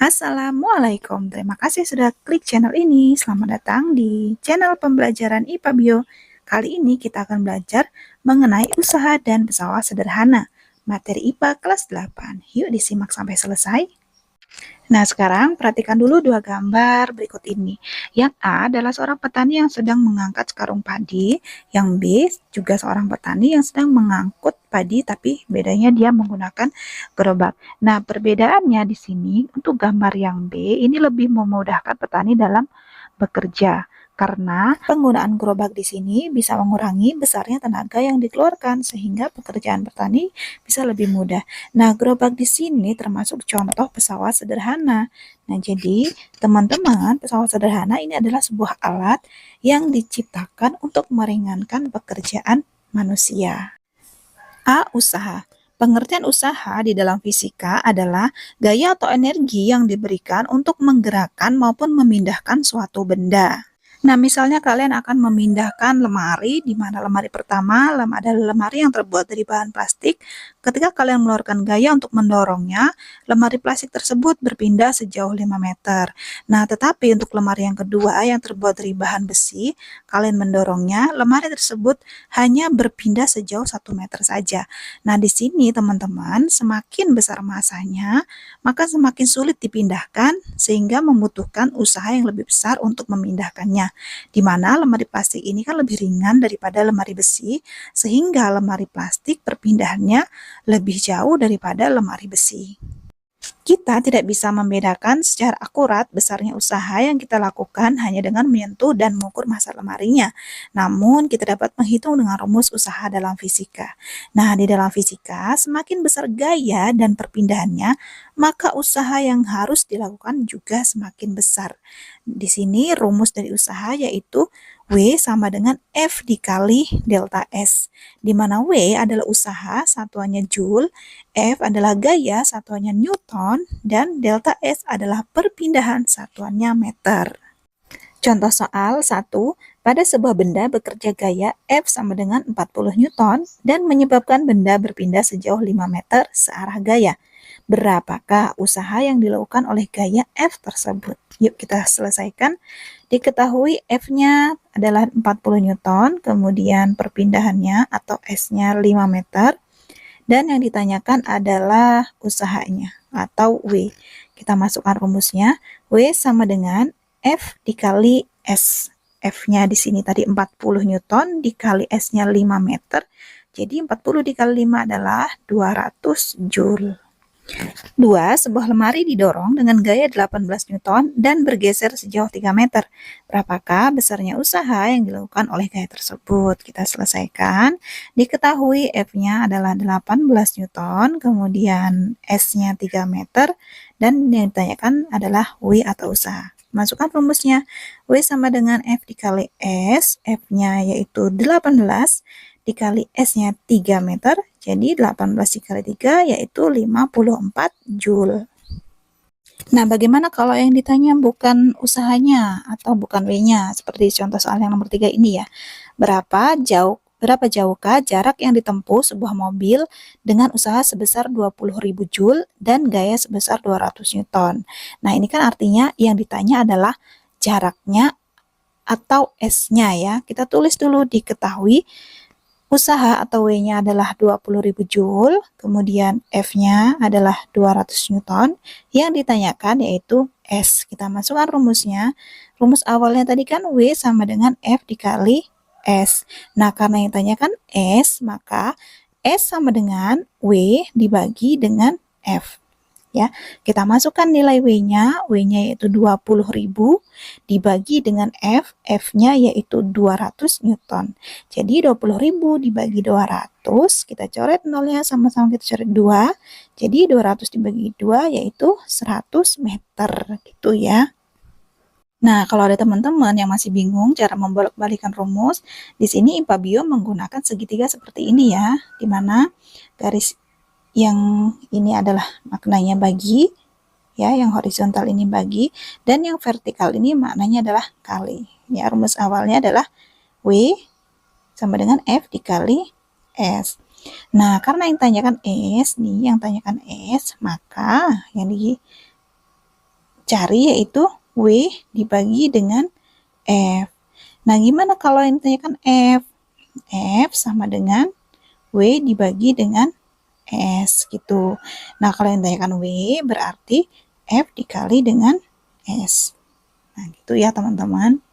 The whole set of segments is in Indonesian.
Assalamualaikum, terima kasih sudah klik channel ini. Selamat datang di channel pembelajaran IPA Bio. Kali ini kita akan belajar mengenai usaha dan pesawat sederhana. Materi IPA kelas 8. Yuk disimak sampai selesai. Nah, sekarang perhatikan dulu dua gambar berikut ini. Yang A adalah seorang petani yang sedang mengangkat karung padi, yang B juga seorang petani yang sedang mengangkut padi, tapi bedanya dia menggunakan gerobak. Nah, perbedaannya di sini untuk gambar yang B ini lebih memudahkan petani dalam bekerja. Karena penggunaan gerobak di sini bisa mengurangi besarnya tenaga yang dikeluarkan sehingga pekerjaan petani bisa lebih mudah. Nah, gerobak di sini termasuk contoh pesawat sederhana. Nah, jadi teman-teman, pesawat sederhana ini adalah sebuah alat yang diciptakan untuk meringankan pekerjaan manusia. A. Usaha. Pengertian usaha di dalam fisika adalah gaya atau energi yang diberikan untuk menggerakkan maupun memindahkan suatu benda. Nah, misalnya kalian akan memindahkan lemari, di mana lemari pertama adalah lemari yang terbuat dari bahan plastik. Ketika kalian mengeluarkan gaya untuk mendorongnya, lemari plastik tersebut berpindah sejauh 5 meter. Nah, tetapi untuk lemari yang kedua yang terbuat dari bahan besi, kalian mendorongnya, lemari tersebut hanya berpindah sejauh 1 meter saja. Nah, di sini teman-teman, semakin besar masanya, maka semakin sulit dipindahkan sehingga membutuhkan usaha yang lebih besar untuk memindahkannya. Di mana lemari plastik ini kan lebih ringan daripada lemari besi, sehingga lemari plastik perpindahannya lebih jauh daripada lemari besi. Kita tidak bisa membedakan secara akurat besarnya usaha yang kita lakukan hanya dengan menyentuh dan mengukur massa lemarinya. Namun, kita dapat menghitung dengan rumus usaha dalam fisika. Nah, di dalam fisika, semakin besar gaya dan perpindahannya, maka usaha yang harus dilakukan juga semakin besar. Di sini rumus dari usaha yaitu W sama dengan F dikali delta S, di mana W adalah usaha, satuannya Joule, F adalah gaya, satuannya Newton, dan delta S adalah perpindahan, satuannya meter. Contoh soal 1, pada sebuah benda bekerja gaya F sama dengan 40 Newton dan menyebabkan benda berpindah sejauh 5 meter searah gaya. Berapakah usaha yang dilakukan oleh gaya F tersebut? Yuk kita selesaikan. Diketahui F-nya adalah 40 Newton, kemudian perpindahannya atau S-nya 5 meter, dan yang ditanyakan adalah usahanya atau W. Kita masukkan rumusnya, W sama dengan F dikali S. F-nya di sini tadi 40 Newton dikali S-nya 5 meter. Jadi 40 dikali 5 adalah 200 Joule. 2. Sebuah lemari didorong dengan gaya 18 Newton dan bergeser sejauh 3 meter. Berapakah besarnya usaha yang dilakukan oleh gaya tersebut? Kita selesaikan. Diketahui F-nya adalah 18 Newton, kemudian S-nya 3 meter, dan yang ditanyakan adalah W atau usaha. Masukkan rumusnya. W sama dengan F dikali S, F-nya yaitu 18, dikali S-nya 3 meter, jadi 18 dikali 3 yaitu 54 Joule. Nah, bagaimana kalau yang ditanya bukan usahanya atau bukan W-nya, seperti contoh soal yang nomor 3 ini ya. Berapa jauhkah jarak yang ditempuh sebuah mobil dengan usaha sebesar 20.000 Joule dan gaya sebesar 200 Newton. Nah, ini kan artinya yang ditanya adalah jaraknya atau S-nya ya. Kita tulis dulu, diketahui usaha atau W-nya adalah 20.000 Joule, kemudian F-nya adalah 200 Newton. Yang ditanyakan yaitu S. Kita masukkan rumusnya. Rumus awalnya tadi kan W sama dengan F dikali S. Nah, karena yang ditanyakan S, maka S sama dengan W dibagi dengan F. Ya, kita masukkan nilai W-nya yaitu 20.000 dibagi dengan F, F-nya yaitu 200 Newton. Jadi 20.000 dibagi 200, kita coret nolnya sama-sama kita coret 2. Jadi 200 dibagi 2 yaitu 100 meter gitu ya. Nah, kalau ada teman-teman yang masih bingung cara membolak-balikan rumus, di sini IPA Bio menggunakan segitiga seperti ini ya, di mana garis yang ini adalah maknanya bagi, ya, yang horizontal ini bagi, dan yang vertikal ini maknanya adalah kali. Ya, rumus awalnya adalah W sama dengan F dikali S. Nah, karena yang tanyakan S nih, maka yang cari yaitu W dibagi dengan F. Nah, gimana kalau yang ditanyakan F? F sama dengan W dibagi dengan S gitu. Nah, kalau yang ditanyakan W berarti F dikali dengan S. Nah, gitu ya teman-teman.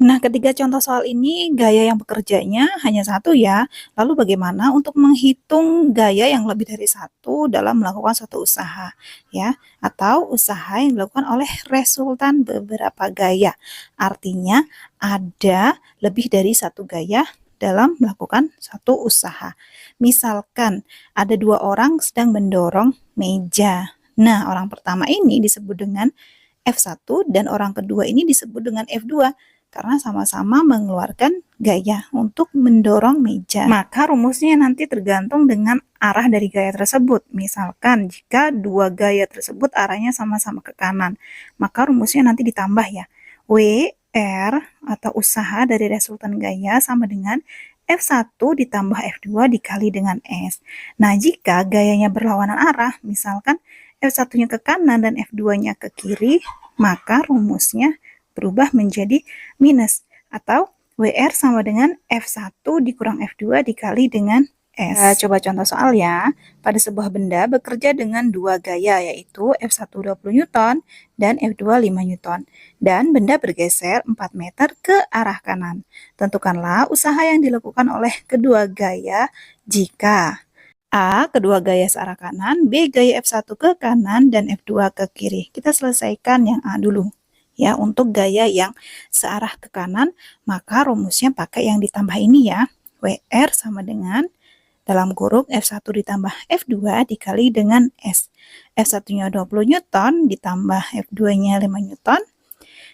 Nah, ketiga contoh soal ini gaya yang bekerjanya hanya satu ya. Lalu bagaimana untuk menghitung gaya yang lebih dari satu dalam melakukan suatu usaha ya, atau usaha yang dilakukan oleh resultan beberapa gaya. Artinya ada lebih dari satu gaya dalam melakukan satu usaha. Misalkan ada dua orang sedang mendorong meja. Nah, orang pertama ini disebut dengan F1 dan orang kedua ini disebut dengan F2 karena sama-sama mengeluarkan gaya untuk mendorong meja. Maka rumusnya nanti tergantung dengan arah dari gaya tersebut. Misalkan jika dua gaya tersebut arahnya sama-sama ke kanan, maka rumusnya nanti ditambah ya. WR atau usaha dari resultan gaya sama dengan F1 ditambah F2 dikali dengan S. Nah, jika gayanya berlawanan arah, misalkan F1-nya ke kanan dan F2-nya ke kiri, maka rumusnya berubah menjadi minus atau WR sama dengan F1 dikurang F2 dikali dengan S. Nah, coba contoh soal ya. Pada sebuah benda bekerja dengan dua gaya yaitu F1 20 Newton dan F2 5 Newton. Dan benda bergeser 4 meter ke arah kanan. Tentukanlah usaha yang dilakukan oleh kedua gaya jika A. Kedua gaya searah kanan, B. Gaya F1 ke kanan, dan F2 ke kiri. Kita selesaikan yang A dulu. Ya, untuk gaya yang searah ke kanan, maka rumusnya pakai yang ditambah ini ya. WR sama dengan dalam kurung F1 ditambah F2 dikali dengan S. F1-nya 20 Newton ditambah F2-nya 5 Newton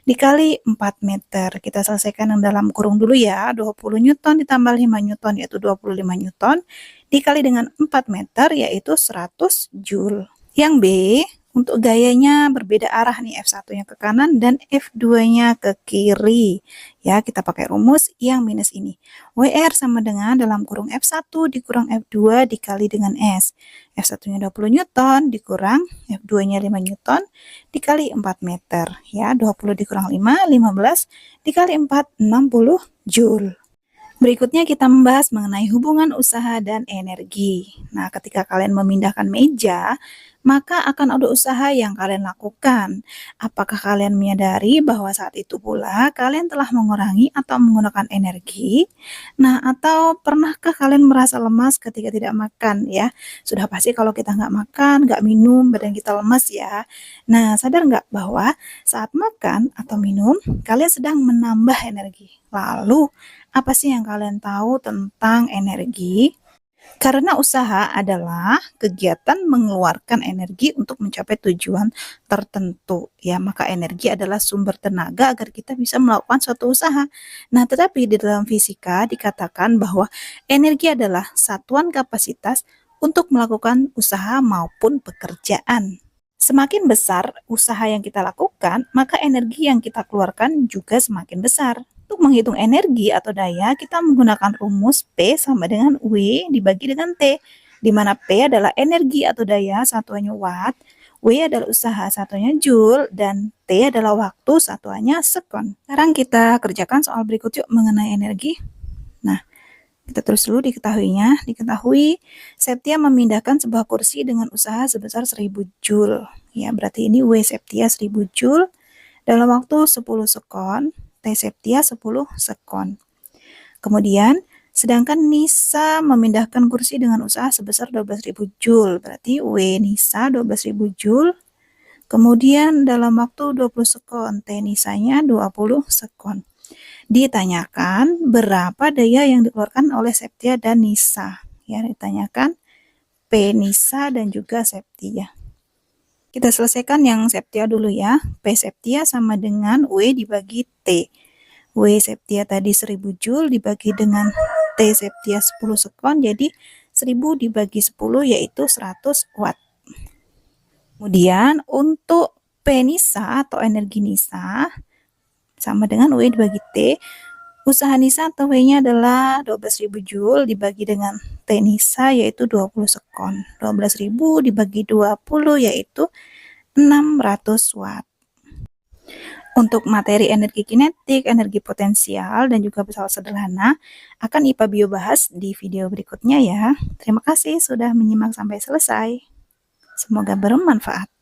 dikali 4 meter. Kita selesaikan yang dalam kurung dulu ya. 20 Newton ditambah 5 Newton yaitu 25 Newton dikali dengan 4 meter yaitu 100 Joule. Yang B, untuk gayanya berbeda arah nih, F1-nya ke kanan dan F2-nya ke kiri. Ya, kita pakai rumus yang minus ini. WR sama dengan dalam kurung F1 dikurang F2 dikali dengan S. F1-nya 20 Newton dikurang F2-nya 5 Newton dikali 4 meter. Ya, 20 dikurang 5, 15 dikali 4, 60 Joule. Berikutnya kita membahas mengenai hubungan usaha dan energi. Nah, ketika kalian memindahkan meja, maka akan ada usaha yang kalian lakukan. Apakah kalian menyadari bahwa saat itu pula kalian telah mengurangi atau menggunakan energi? Nah, atau pernahkah kalian merasa lemas ketika tidak makan ya? Sudah pasti kalau kita nggak makan, nggak minum, badan kita lemas ya. Nah, sadar nggak bahwa saat makan atau minum, kalian sedang menambah energi. Lalu, apa sih yang kalian tahu tentang energi? Karena usaha adalah kegiatan mengeluarkan energi untuk mencapai tujuan tertentu. Ya, maka energi adalah sumber tenaga agar kita bisa melakukan suatu usaha. Nah, tetapi di dalam fisika dikatakan bahwa energi adalah satuan kapasitas untuk melakukan usaha maupun pekerjaan. Semakin besar usaha yang kita lakukan, maka energi yang kita keluarkan juga semakin besar. Untuk menghitung energi atau daya, kita menggunakan rumus P sama dengan W dibagi dengan T, di mana P adalah energi atau daya, satuannya watt, W adalah usaha, satuannya joule, dan T adalah waktu, satuannya sekon. Sekarang kita kerjakan soal berikut yuk mengenai energi. Nah, kita terus dulu diketahuinya. Diketahui Septia memindahkan sebuah kursi dengan usaha sebesar 1000 Joule. Ya, berarti ini W Septia 1000 Joule dalam waktu 10 sekon. T Septia 10 sekon. Kemudian, sedangkan Nisa memindahkan kursi dengan usaha sebesar 12.000 Joule. Berarti W Nisa 12.000 Joule. Kemudian dalam waktu 20 sekon, T Nisanya 20 sekon. Ditanyakan berapa daya yang dikeluarkan oleh Septia dan Nisa. Ya, ditanyakan P Nisa dan juga Septia. Kita selesaikan yang Septia dulu ya. P Septia sama dengan W dibagi T. W Septia tadi 1000 Joule dibagi dengan T Septia 10 sekon, jadi 1000 dibagi 10 yaitu 100 watt. Kemudian untuk P Nisa atau energi Nisa sama dengan W dibagi T. Usaha Nisa atau W-nya adalah 12.000 Joule dibagi dengan T Nisa yaitu 20 sekon. 12.000 dibagi 20 yaitu 600 watt. Untuk materi energi kinetik, energi potensial, dan juga pesawat sederhana akan IPA Bio bahas di video berikutnya ya. Terima kasih sudah menyimak sampai selesai. Semoga bermanfaat.